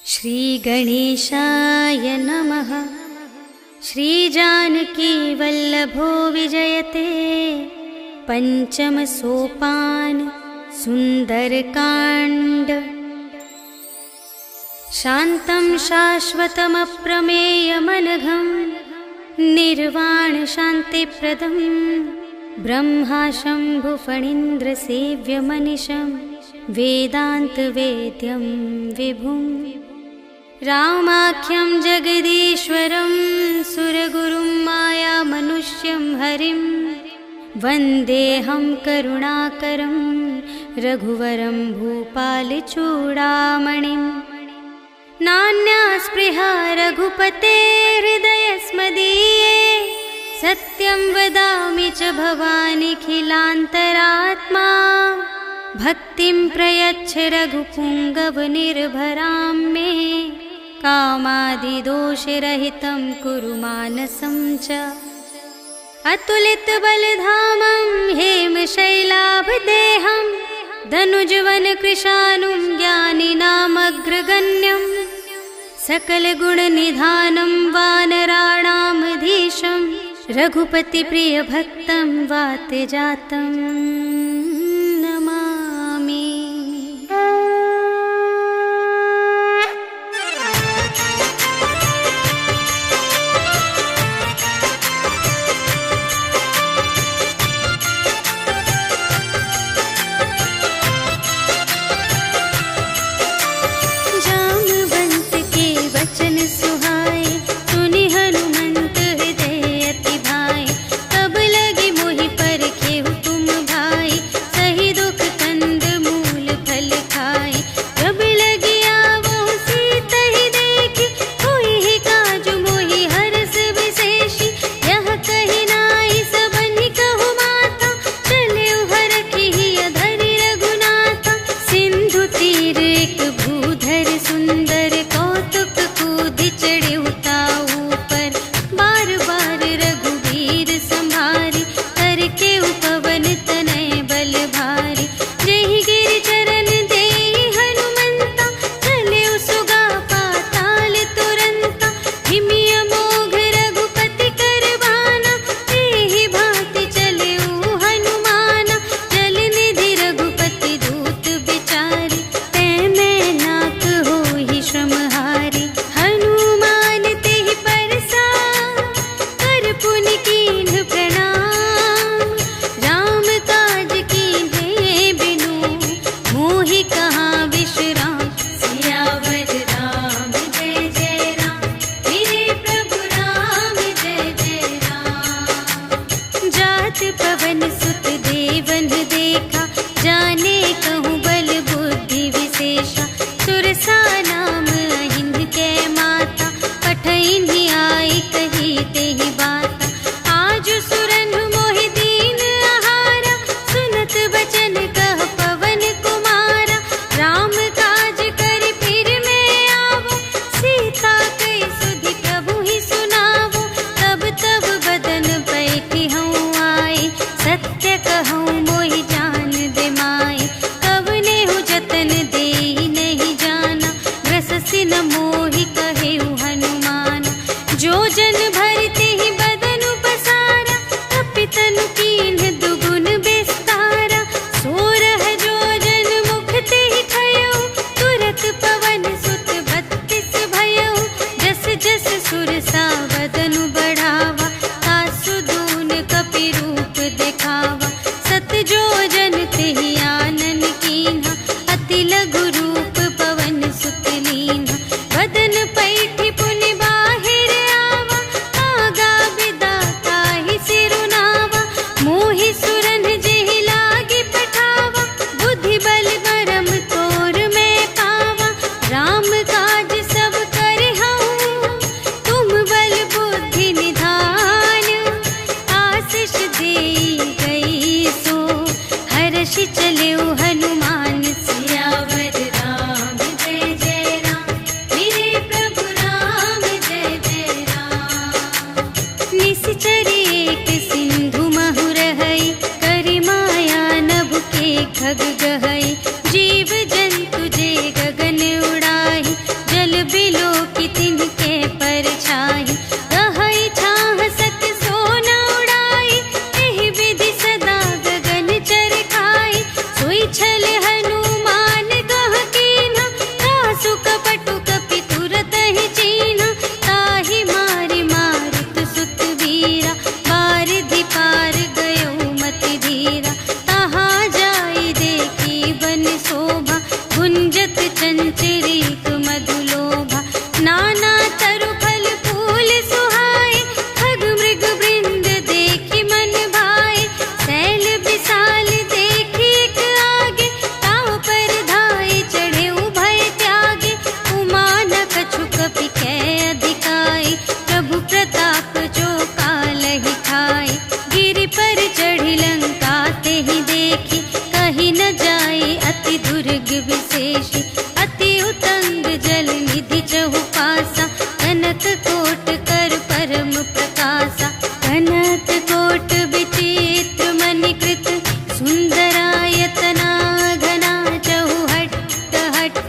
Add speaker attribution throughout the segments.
Speaker 1: श्रीगणेशाय नमः। श्रीजानकी वल्लभो विजयते। पंचम सोपान सुंदरकांड। शान्तं शाश्वतमप्रमेयमनघं निर्वाण शान्तिप्रदं ब्रह्मा शम्भुफणीन्द्रसेव्यमनिशं वेदान्तवेद्यं विभुं रामाख्यं जगदीश्वरं सुरगुरुं मायामनुष्यं हरिं वन्देऽहं करुणाकरं रघुवरं भूपालचूडामणिं। नान्या स्पृहा रघुपते हृदयस्मदीये सत्यं वदामि च भवानिखिलान्तरात्मा। भक्तिं प्रयच्छ रघुपुङ्गवनिर्भरां मे कामादिदोषरहितं कुरु मानसं च। अतुलितबलधामं हेमशैलाभदेहं धनुजवनकृशानुं ज्ञानिनामग्रगण्यं सकलगुणनिधानं वानराणामधीशं रघुपतिप्रियभक्तं वातजातं नमामि।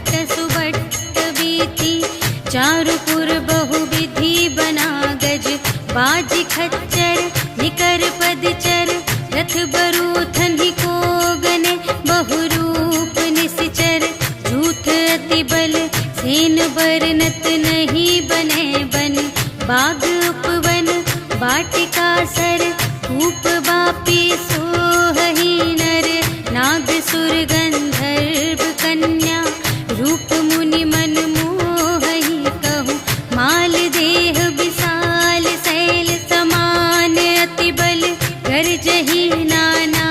Speaker 1: भट्ट सुबट्ट बीती, चारुपुर बहुविधि बना गज, बाज खच्चर निकर पदचर, रथ बरूथन ही को गने, बहुरूप निश्चर, झूठ अति बल सेन बरनत नहीं बने बन, बाग उपवन वाटिका सर, कूप बापी सोहहि नर, नाग सुर गंधर्व कन्या, रूप मुनि मन मोहहि कहूँ, माल देह विशाल शैल समान, अति बल गर्जहि नाना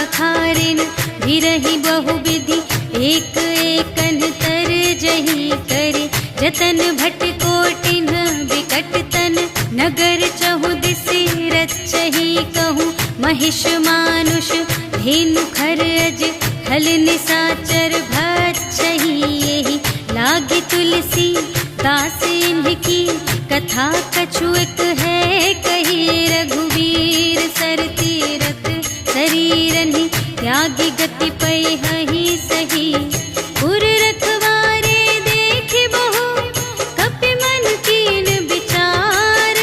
Speaker 1: अखारिन, भिरहि बहुविधि एक एकन तर जही करे, जतन भट कोटिन विकट तन, नगर चहु दिसि रचहि कहूँ, महिष मानुष धेनु खरज, खल निसाचर भक्षहि एहि, लागी तुलसी दास इनकी, कथा कछु एक है कही, रघुवीर सर तीरथ शरीरनि, त्यागी गति पै हहि सही, पुर रखवारे देख बहु, कपि मन कीन विचार,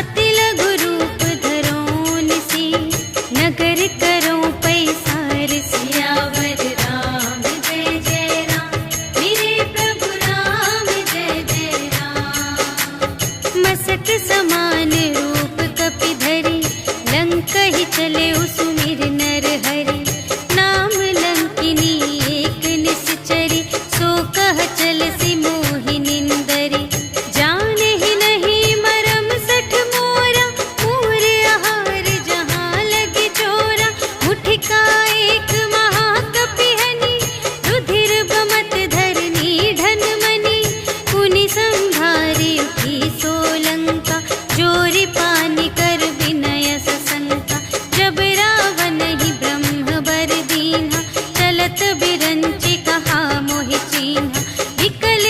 Speaker 1: अति लघु रूप धरो निसी, नगर करो पैसार, सियावर राम जय जय राम, मेरे प्रभु राम जय जय राम, मसक समान रूप कपि धरि, लंक ही चले उसुमिर नर हरि, नाम लंकिनी एक निश्चरी, सो कह चल सी मोहि निंदरी, जाने ही नहीं मरम सठ मोरा, मोर आहार जहाँ लगी चोरा, मुठिका एक महाकपिहनि, रुधिर बमत धरनी ढन मनी, पुनि संभारी उठी सोलंका, जोरी पानी कर विनय सशंका, जब रावण ही ब्रह्म बर दीन्हा, चलत बिरंचि कहा मोहि चीन्हा, विकल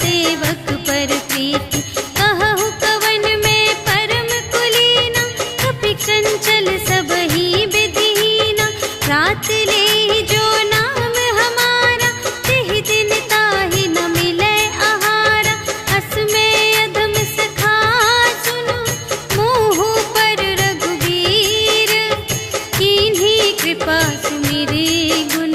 Speaker 1: सेवक पर प्रीति। कहु कवन में परम कुलीना, कपि चंचल सबहि विधिहीना। रात ले जो नाम हमारा, तिहि दिन ताहि न मिले आहारा। अस में अधम सखा सुनो, मोह पर रघुवीर। कीन्ही कृपा सुमिरे गुण,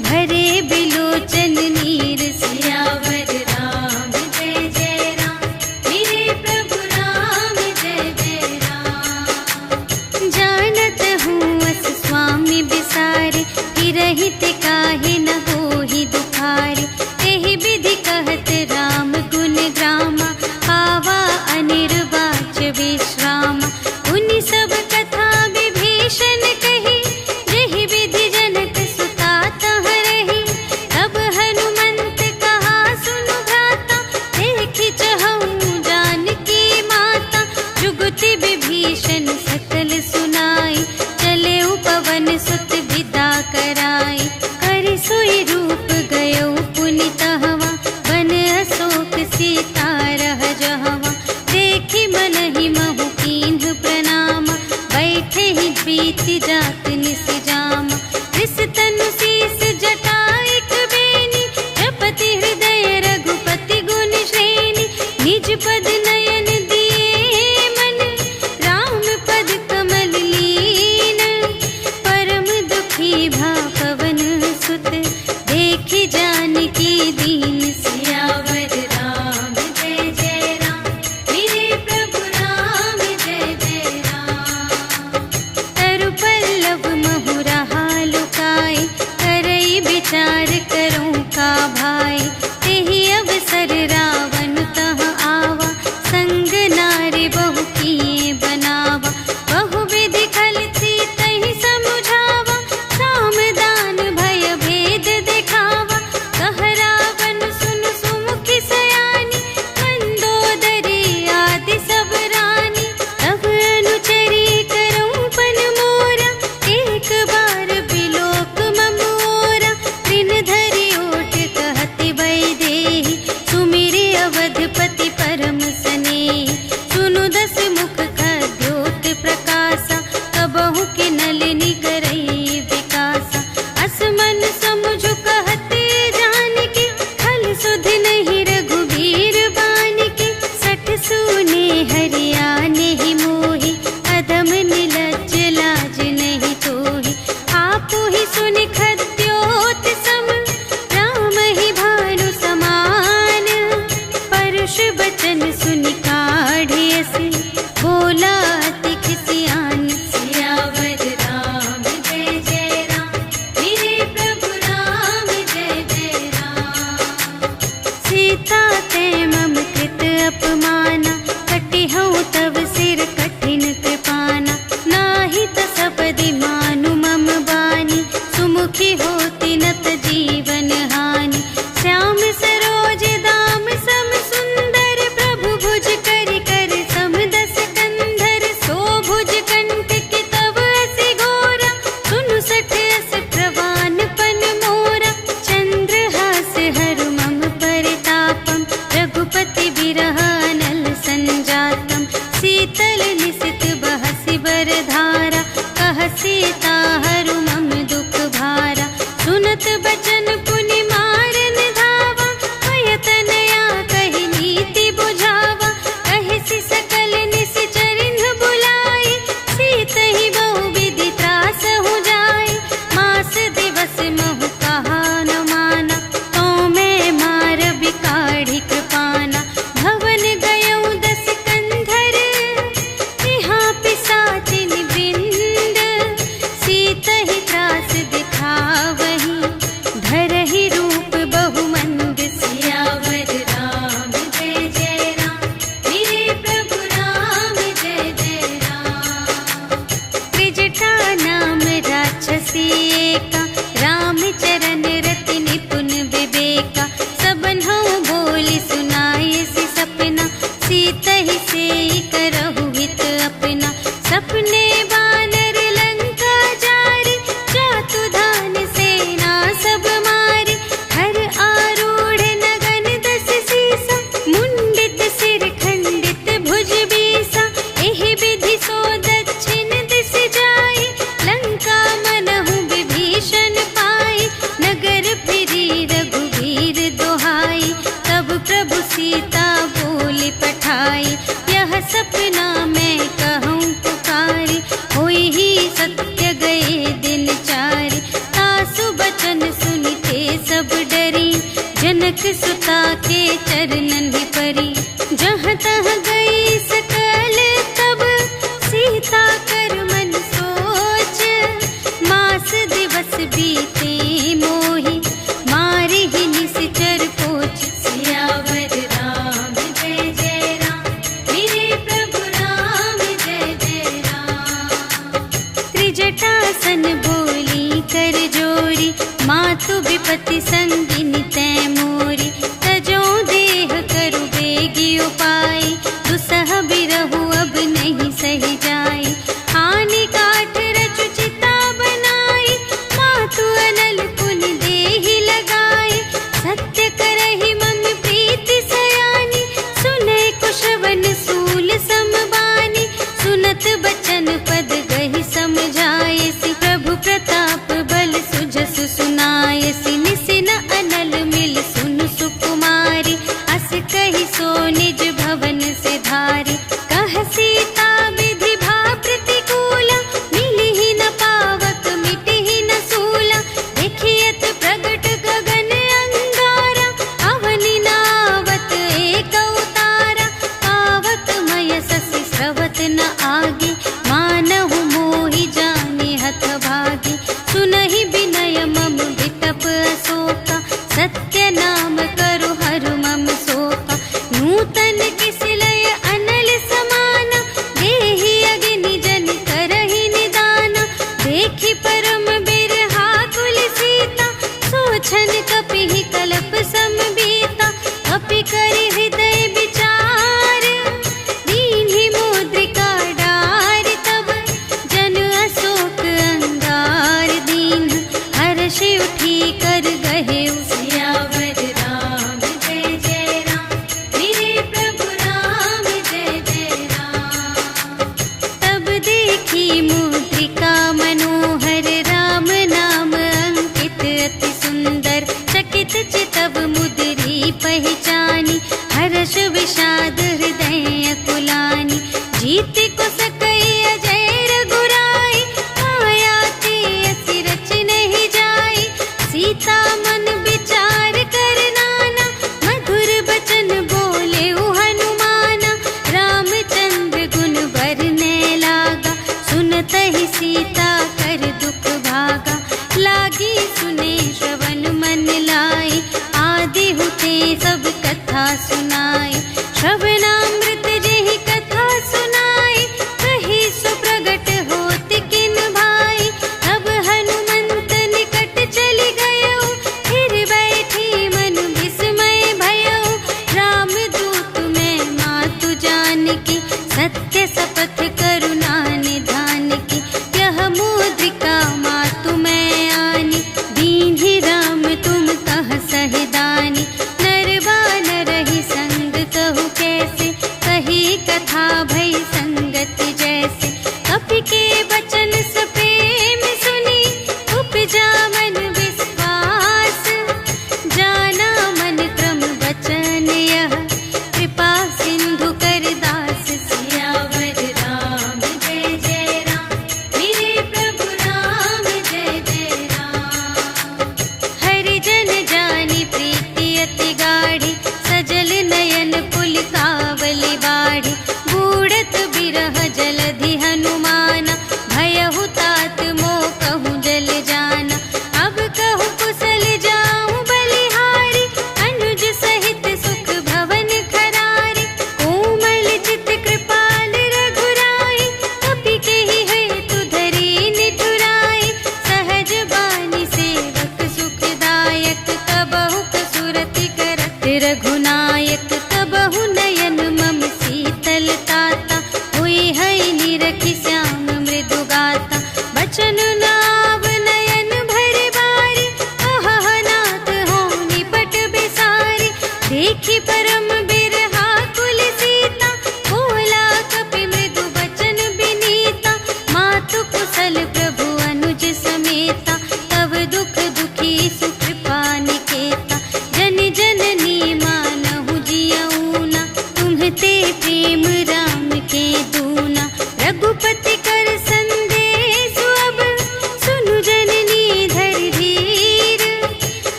Speaker 1: भरे बिलोचन नीर। सियावर राम जय जय राम, मेरे प्रभु राम जय जय राम। जानत हूँ अस स्वामी बिसारे, हिरहित काहे न होहि दुखारे। एहि विधि कहत राम गुण ग्रामा, पावा अनिर्वाच विश्रामा। उनि सब कथा विभीषण कही, जेहि विधि जनक सुता तह रही। तब हनुमंत कहा सुनु भ्राता, देखि चहऊँ जानकी माता। जुगति विभीषण सकल सुनाई, चले पवन सुत विदा कराई। कर सोई रूप गयो पुनि तहवा, बन अशोक सीता रह जहवा। देखि मनहि महु कीन्ह प्रणामा, बैठे ही प्रीति जात निस जामा। रिस तनु शीस जटा एक बेनी, जपति हृदय रघुपति गुण श्रेणी। निज पद नयन दिए मन, राम पद कमल लीन। परम दुखी भा पवन सुत, देखि जानकी दीन। सियावर राम जय जय राम, मेरे प्रभु राम जय जय राम। तरु पल्लव महु रहा लुकाई, करई विचार करूं का भाई। तेहि अवसर रावण तह आवा, संग नारी बहु किए बनावा। बहु विधि खल सीतहि समुझावा, साम दान भय भेद दिखावा। कह रावण सुन सुमुखि सयानी, मंदोदरी आदि सब रानी। तब अनुचरी करऊं पन मोरा, एक बार बिलोक मम ओरा। तृण धरि ओट कहति वैदेही, सुमिरि अवधपति परम स्नेही। सुनु दस मुख खद्योत प्रकाशा, कबहु के नलिनी करई विकासा। अस मन समुझ कहते जानकी, खल सुध नहीं रघुवीर बानिके। सठ सूने हरिया नहीं मोहि, अधम निलज्ज लाज नहीं तोहि। आपु ही सुनि खद्योत सम, राम ही भानु समान। परुष बचन सुनि काढ़े असिल, बोला अति खिसियान। सियावर राम जय जय राम, मेरे प्रभु राम जय जय राम। सीता ते मम कृत अपमाना, कटिहउँ तव सिर कठिन कृपाना। नाही त सपदि मानु मम बानी, सुमुखी होती नत जीवन हानि। श्याम सरोज दाम सम सुंदर, प्रभु भुज करि कर सम दस कंधर। सो भुज कंठ के तब असि घोरा, सुनु सठ अस प्रवान पन मोरा। चंद्रहास हरु मम परितापम, रघुपति बिरह अनल संजातम। शीतल निसित बहसि बरधारा, कह सीता हरु मम दुख भारा। सुनत बचन पुनि मारन धावा, भय तनया कहि नीति बुझावा। कहिसि सकल निश्चरिन्ह बुलाई, सीतहि बहु विधि त्रासहु जाई। मास दिवस महु कहा न माना, तो मैं मार बिकाढ़ी कृपाना। भवन पिता बोले पठाई, यह सपना मैं कहूँ पुकारी, होई ही सत्य गए दिन चारि, तासु बचन सुनते सब डरी, जनक सुता के चरणन ही परी, जहाँ तहाँ गई सकल तब सीता कर मन सोच, मास दिवस बीते मोहि मारे ही निश्चर पोच, सियावर राम जय जय राम, मेरे प्रभु राम जय जय राम। त्रिजटासन बोली कर जोरी, मातु विपति संगिनी तै मोरी, तजो देह करु बेगी उपाय, दुसह बिरहु अब नहीं सही जाई, आने काठ रचु चिता बनाई, मातु अनल पुन देहि लगाई, सत्य करहि मम प्रीति सयानी, सुनै कुशवन सूल समबानी, सुनत बचन पद गहि समझायसि, प्रभु प्रताप बल सुजस सुनायसि, निसिन अनल मिल सुन सुकुमारी, अस कहि सो निज भवन से धारी, कह सीता विधि भा प्रतिकूला, मिलिहि न पावक मिटिहि न सूला, देखियत प्रगट गगन अंगारा, अवनि नावत एक अवतारा, पावक मय ससि स्रवत न आगे, मानहु मोहि जाने हथ भागी, सुनहि विनय मम विटप अशोका, सत्य नाम करु हरु मम शोका, नूतन किसलय अनल समाना, देहि अग्नि जन करहि निदाना, देखि परम बिरहा कुल सीता, सोचन कपिहि कलप समबीता, कपि करि हृदय विचार, दीन्हि मुद्रिका डारि तब, जन अशोक अंगार दीन, हर्षि उठी कर गहे सियावर राम जय जय राम, मेरे प्रभु राम जय जय राम। तब देखी मुद्रिका मनोहर, राम नाम अंकित अति सुंदर, चकित चितव मुद्री पहचानी, हर्ष विषाद हृदय कुलानी, जीत को सकई अजय रघुराई, माया ते असि रच नहीं जाई, सीता मन विचार कर नाना, मधुर बचन बोले हनुमाना, रामचंद्र गुण बरने लागा, सुनत ही सीता कर दुख भागा, लागी सुने श्रवण मन लाई, आदि हुते सब कथा सुनाई, श्रवणामृत जेहि कथा सुनाई, कही सुप्रगट होत किन भाई, तब हनुमंत निकट चली गयो, फिर बैठी मन विस्मय भयो, राम दूत में मातु जानकी, सत्य शपथ करुणा निधान की, यह मुद्रिका मातु मैं आनी, दीन्हि राम तुम कह सहिदानी, नर बानर ही संग कहु कैसे,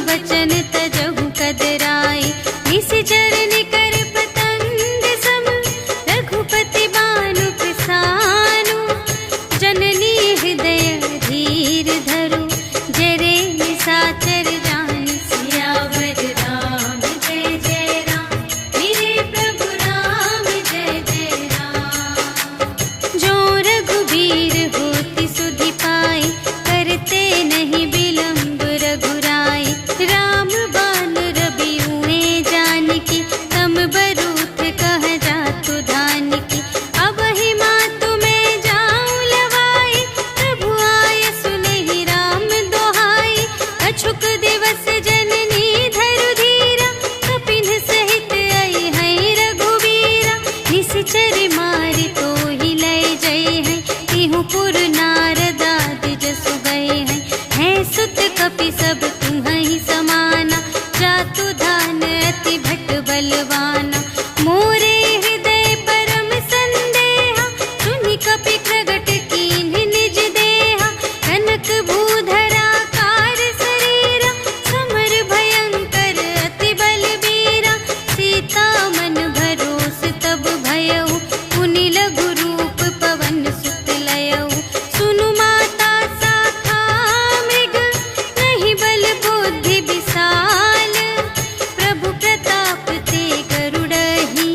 Speaker 1: बचन तजहु कदराई। निश्चर निकर पतंग सम रघुपति बानु प्रसानु। जननी हृदय धीर धरु जरे निशाचर जान। सियावर राम जय जय राम मेरे प्रभु राम जय जय राम। जो रघुबीर होति सुधि पाई करते नहीं विलंब रघुराई। राम बान रबियुए जानकी तम बरूथ कह जातु धानकी। अब ही मातु मैं जाऊं लवाई प्रभु आय सुनहि राम दोहाई। अछुक दिवस जननी धरु धीरा कपिन सहित आई है रघुवीरा। निश्चर मारि तो ही लय जय है तिहु पुर नारद आदि जसु गए हैं। है सुत कपि सब तुम्हि समाना जातु धान अति भट बलवाना। मोरे हृदय परम संदेहा सुनि कपि प्रगट कीन्ह निज देहा। कनक भूधरा कार शरीरा समर भयंकर अति बलबीरा। सीता मन भरोस तब भयउ पुनि लघु रूप पवन सुत लयउ। सुनु माता शाखा मृग नहीं बल बुद्धि विशाल। प्रभु प्रताप ते गरुड़हि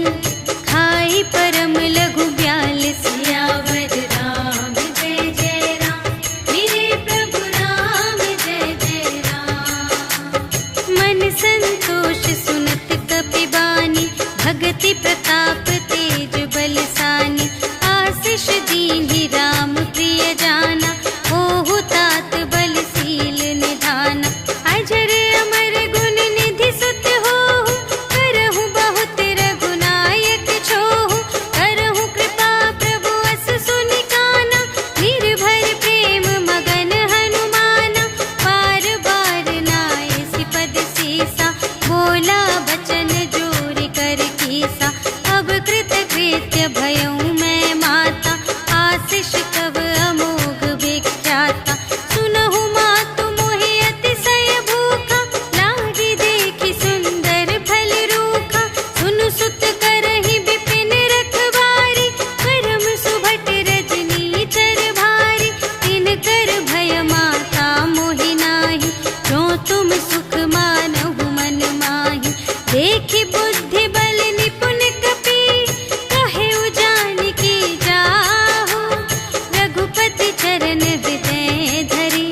Speaker 1: खाई परम लघु ब्याल। सियावर राम जय जय राम मेरे प्रभु राम जय जय राम। मन संतोष सुनत कपि बानी भगति प्रताप तेज बलसानी। आशीष दीन्हि राम प्रिय जाना ओहु तात बलशील निधाना। अजर अमर गुण निधि सुत होहु करहु बहुत रघुनायक छोहु। करहु कृपा प्रभु अस सुनि काना निर्भर प्रेम मगन हनुमाना। बार बार नाय सिपद सीसा बोला बचन जोरि कर कीसा। अब कृत कृत्य भयउ मैं माता आशीष तव अमोघ विख्याता। सुनहु मातु मोहि अतिशय भूखा लागी देखि सुंदर फल रूखा। सुनु सुत करहि विपिन रखवारी परम सुभट रजनी चर भारी। तिनकर भय माता मोहि नाही जो तुम सुख मानहु मन माही। देखि बुद्धि बल निपुण कपि कहेउ जानकी जाहु। रघुपति चरण हृदय धरि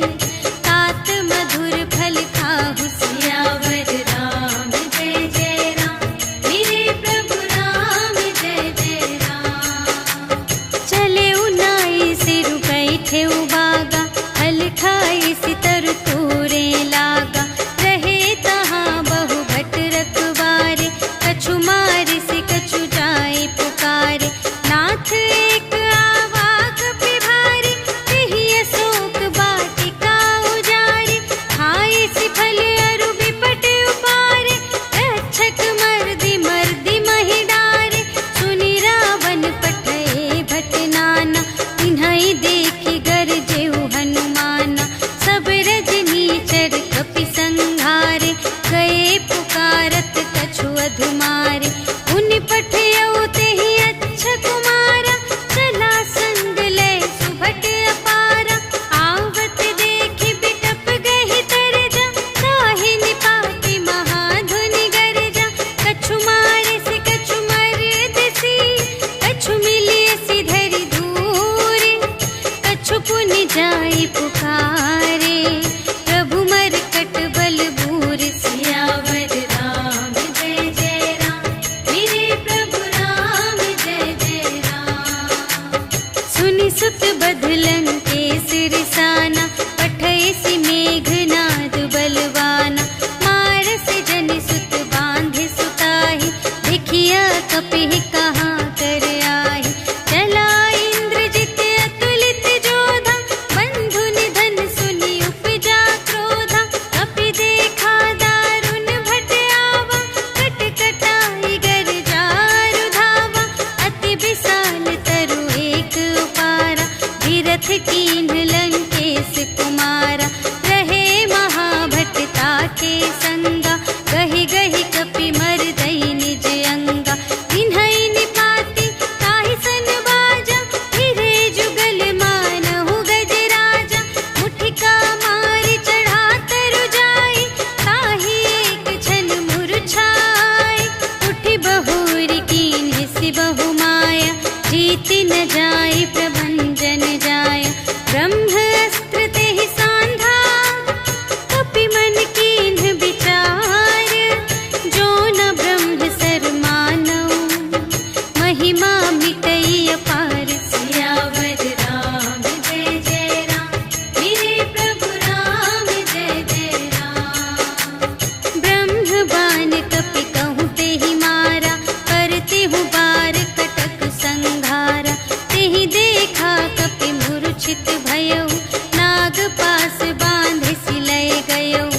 Speaker 1: तात मधुर फल खाहु। सियावर राम जय जय राम मेरे प्रभु राम जय जय राम। चले उनाई सिरु बैठे बागा हल खाई सितर तोरे लागा। रहे संगा, गहि गहि कपि मरदई निज अंगा। तिन्हई निपाति ताहि सन बाजा, फिरे जुगल मानहु गजराजा। मुठिका मारि चढ़ा तरु जाई, ताहि एक छन मुरझाई। उठि बहुरी कीन्ह सि बहु माया, जीति न जाई प्रभंजन जाया। ब्रह्म अस्त्र तेहि सांधा, कपि मन कीन्ह विचार। जो न ब्रह्म सर मानौ, महिमा मिटई अपार। सियावर राम जय जय राम, मेरे प्रभु राम जय जय राम। ब्रह्म बाण कपि कहूँ तेहि मारा, करते हूँ बार कटक संघारा। तेहि देखा कपि मूर्छित भयउ, नाग पास बांधे सिलय गयउ।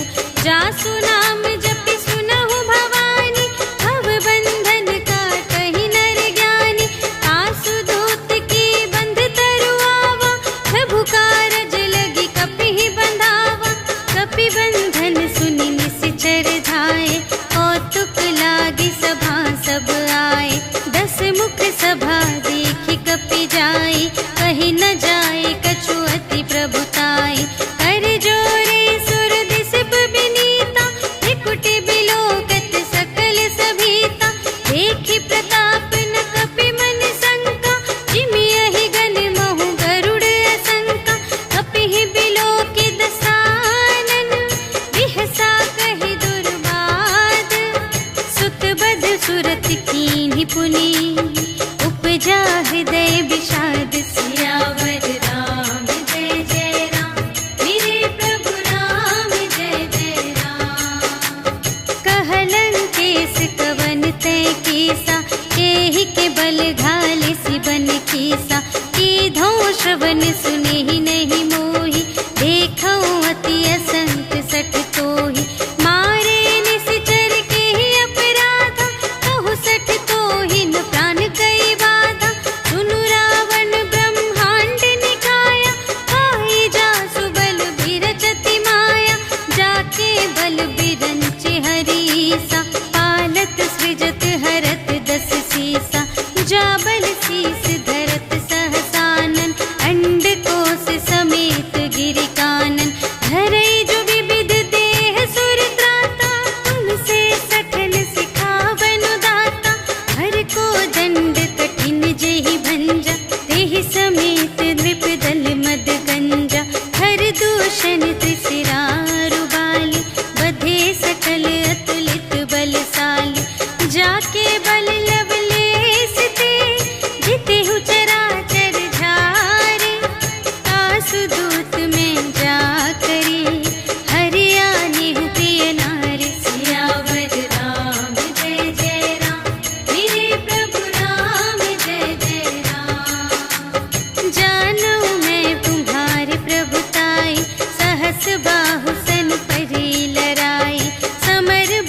Speaker 1: जासु नाम जपि सुनहु भवानी, भव बंधन काटहि नर ज्ञानी। आसु दूत की बंध तरु आवा, प्रभु कारज लगी कपि बंधावा। कपि बंधन सुनि निश्चर धाये, कौतुक लागी सभा सब आए। 10 मुख सभा देखि कपि जाई, कहि न जाए कछु अति प्रभुताई। कर जोरे सुर दिसप बिनीता, त्रिकुटि बिलोकत सकल सभीता। देखि प्रताप न कपि मन शंका, जिमियहि गन महु गरुड़ असंका। कपिहि बिलोकि दसानन, बिहसा कहि दुर्बाद। सुत बध सुरत कीन्हि पुनि, उपजा हृदय विषाद। सियावर राम जय जय राम, मेरे प्रभु राम जय जय राम। कहलन केस कवन तै कीसा, एहि के बल घाले सिबन कीसा। कीधौ श्रवण सुनेहि नहीं मोहि, देखौ अति असंत सठ तोहि। मारे निश्चर केहि अपराधा, कहु सठ तोहि न प्राण कई बाधा। सुनु रावण ब्रह्मांड निकाया, खाई जासु बल बिरचति माया। जाके बल बिरंच हरीसा, पालत सृजत हरत 10 सीसा। जा बल शीस धरत सहसानन, अंड कोश समेत गिरि कानन। धरई जो विविध देह सुर त्राता, तुमसे सठन सिखावनु दाता। हर को दंड कठिन जेहि भंजा, तेहि समेत नृप दल मद गंजा। हर दूषण त्रिशिरारु बाली, बधे सकल अतुलित बलशाली। जाके बल लवलेश ते, जितेहु चराचर झारे। आसु दूत में जा करी, हरियानेहु प्रिय नारी। सियावर राम जय जय राम, मेरे प्रभु राम जय जय राम। जानऊ मैं तुम्हारे प्रभुताई, सहस बाहु सन परी लराई। समर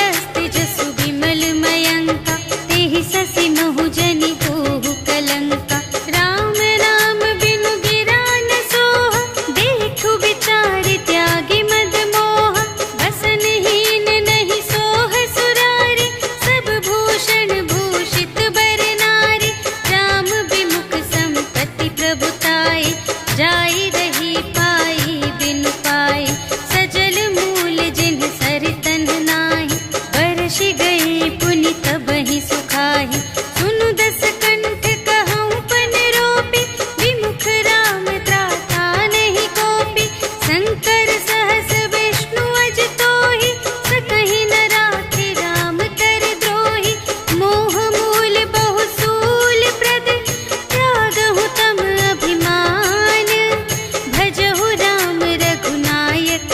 Speaker 1: हस्त जसु विमल मयंका, तेहि ससि महु जनि होहु कलंका। राम नाम बिनु गिरा न सोहा, देखु विचार त्यागी मद मोहा। बसनहीन नहीं सोह सुरारी, सब भूषण भूषित बर नारी। राम विमुख संपत्ति प्रभुताई, जाई रही पाई बिनु पाई। सजल मूल जिन सर तन नाही, बरषि गई पुनि तबहि सुखाहि। सुनु दस कंठ कहऊँ पन रोपी, विमुख राम त्राता नहीं कोपी। शंकर सहस विष्णु अज तोहि, सकहि न राखि राम कर द्रोहि। मोह मूल बहु सूल प्रद, त्यागहु तम अभिमान। भजहु राम रघुनायक,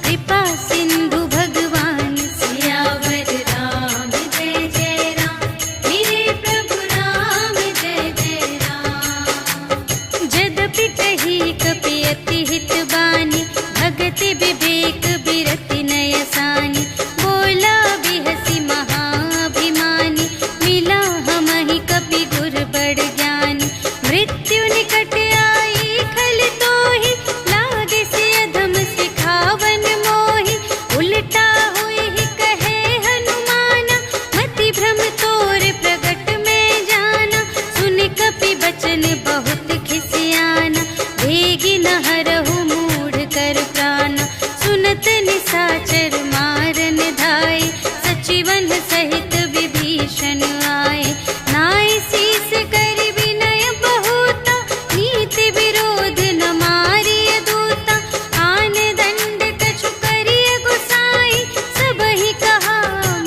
Speaker 1: कृपा सिंधु भगवान। सियावर राम जय जय राम, मेरे प्रभु राम जय जय राम। जदपि कही कपि अति हित बानी, भगति विवेक बिरति नय सानी। बोला बिहसि महाभिमानी, मिला हमहि कपि गुर बड़ ज्ञानी। मृत्यु निकट आई खल तोहि, लागे से अधम सिखावन मोहि। उलटा हुई कहे हनुमाना, मति भ्रम तोर प्रगट में जाना। सुन कपि बचन बहुत खिसियाना, भेगी न हरहु मूढ़ कर प्राना। सुनत निसाचर मारन धाय, सचिवन सहित विभीषण आए। नाय शीस कर विनय बहुता, नीति विरोध न मारिय दूता। आन दंड कछु करिय गुसाई, सबहि कहा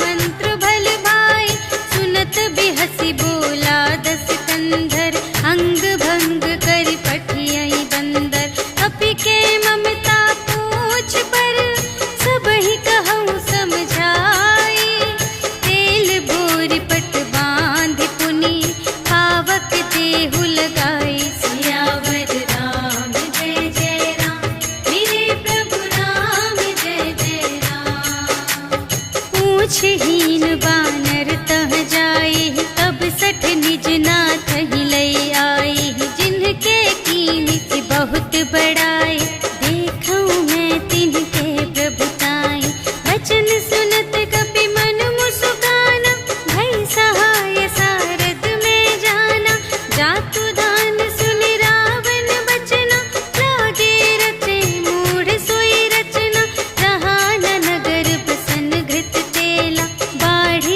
Speaker 1: मंत्र भल भाई। सुनत बिहसि बोला दस कंधर, अंग भंग करि पठियहि बंदर। अपि के ममता पूछ पर, सबहि कहऊँ समझाई। तेल बोरि पट बाँधि पुनि, पावक देहु लगाई। सियावर राम जय जय राम, मेरे प्रभु राम जय जय राम। पूछहीन बानर तह जाई, तब सठ निज नाथ ही लई आई। जिनके कीमति बहुत बड़ाई, देखऊँ मैं तिनके प्रभुताई। वचन सुनत कपि मन मुसुकाना, भई सहाय सारद में जाना। जातु दान सुनि रावण बचना, लागे रचे मूढ़ सोई रचना। रहा न नगर बसन घृत तेला, बाढ़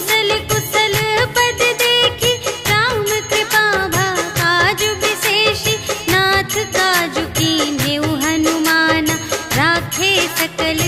Speaker 1: कुशल कुशल पद देखी, राम कृपा भा काज विशेषी। नाथ काजु कीन्हेउ हनुमाना, राखे सकल